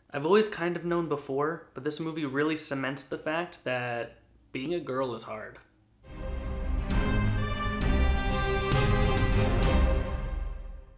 I've always kind of known before, but this movie really cements the fact that being a girl is hard.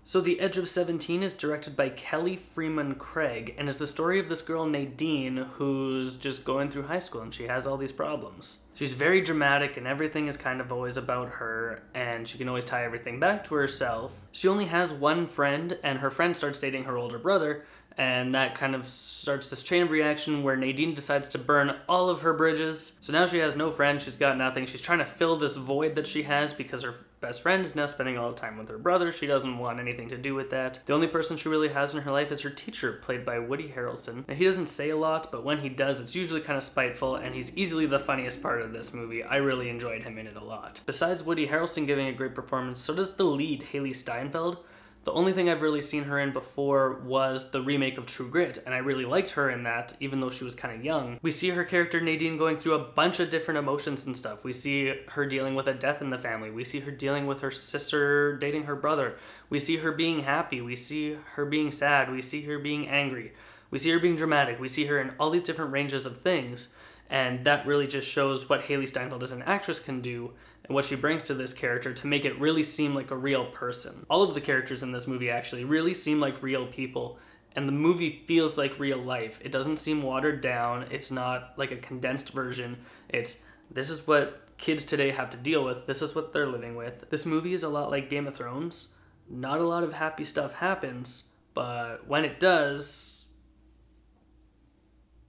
So The Edge of 17 is directed by Kelly Fremon Craig and is the story of this girl Nadine who's just going through high school and she has all these problems. She's very dramatic and everything is kind of always about her and she can always tie everything back to herself. She only has one friend and her friend starts dating her older brother, and that kind of starts this chain of reaction where Nadine decides to burn all of her bridges. So now she has no friends, she's got nothing. She's trying to fill this void that she has because her best friend is now spending all the time with her brother. She doesn't want anything to do with that. The only person she really has in her life is her teacher, played by Woody Harrelson. Now, he doesn't say a lot, but when he does, it's usually kind of spiteful, and he's easily the funniest part of this movie. I really enjoyed him in it a lot. Besides Woody Harrelson giving a great performance, so does the lead, Hailee Steinfeld. The only thing I've really seen her in before was the remake of True Grit, and I really liked her in that, even though she was kind of young. We see her character Nadine going through a bunch of different emotions and stuff. We see her dealing with a death in the family. We see her dealing with her sister dating her brother. We see her being happy. We see her being sad. We see her being angry. We see her being dramatic. We see her in all these different ranges of things. And that really just shows what Hailee Steinfeld as an actress can do and what she brings to this character to make it really seem like a real person. All of the characters in this movie actually really seem like real people, and the movie feels like real life. It doesn't seem watered down. It's not like a condensed version. This is what kids today have to deal with. This is what they're living with. This movie is a lot like Game of Thrones. Not a lot of happy stuff happens, but when it does...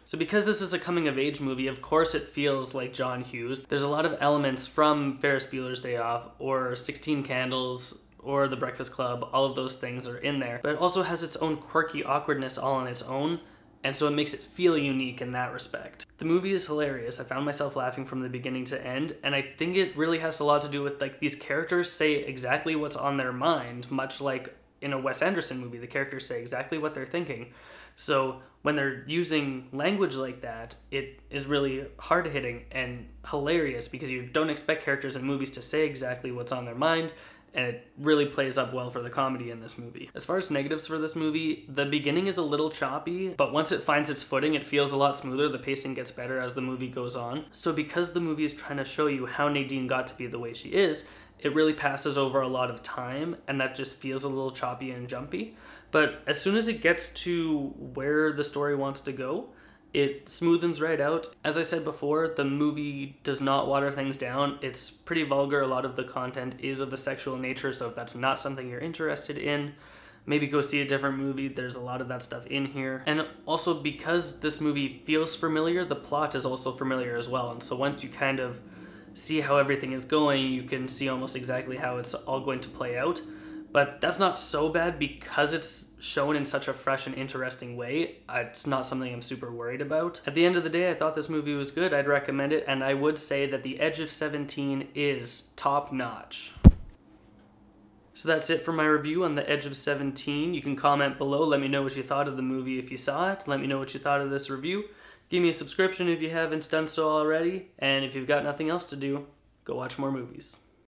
So because this is a coming-of-age movie, of course it feels like John Hughes. There's a lot of elements from Ferris Bueller's Day Off, or 16 Candles, or The Breakfast Club. All of those things are in there. But it also has its own quirky awkwardness all on its own, and so it makes it feel unique in that respect. The movie is hilarious. I found myself laughing from the beginning to end, and I think it really has a lot to do with, like, these characters say exactly what's on their mind, much like in a Wes Anderson movie, the characters say exactly what they're thinking. So when they're using language like that, it is really hard-hitting and hilarious because you don't expect characters in movies to say exactly what's on their mind, and it really plays up well for the comedy in this movie. As far as negatives for this movie, the beginning is a little choppy, but once it finds its footing, it feels a lot smoother. The pacing gets better as the movie goes on. So because the movie is trying to show you how Nadine got to be the way she is, it really passes over a lot of time, and that just feels a little choppy and jumpy. But as soon as it gets to where the story wants to go, it smoothens right out. As I said before, the movie does not water things down. It's pretty vulgar. A lot of the content is of a sexual nature, so if that's not something you're interested in, maybe go see a different movie. There's a lot of that stuff in here. And also because this movie feels familiar, the plot is also familiar as well. And so once you kind of see how everything is going, you can see almost exactly how it's all going to play out. But that's not so bad because it's shown in such a fresh and interesting way. It's not something I'm super worried about. At the end of the day, I thought this movie was good. I'd recommend it, and I would say that The Edge of 17 is top-notch. So that's it for my review on The Edge of 17. You can comment below. Let me know what you thought of the movie if you saw it. Let me know what you thought of this review. Give me a subscription if you haven't done so already. And if you've got nothing else to do, go watch more movies.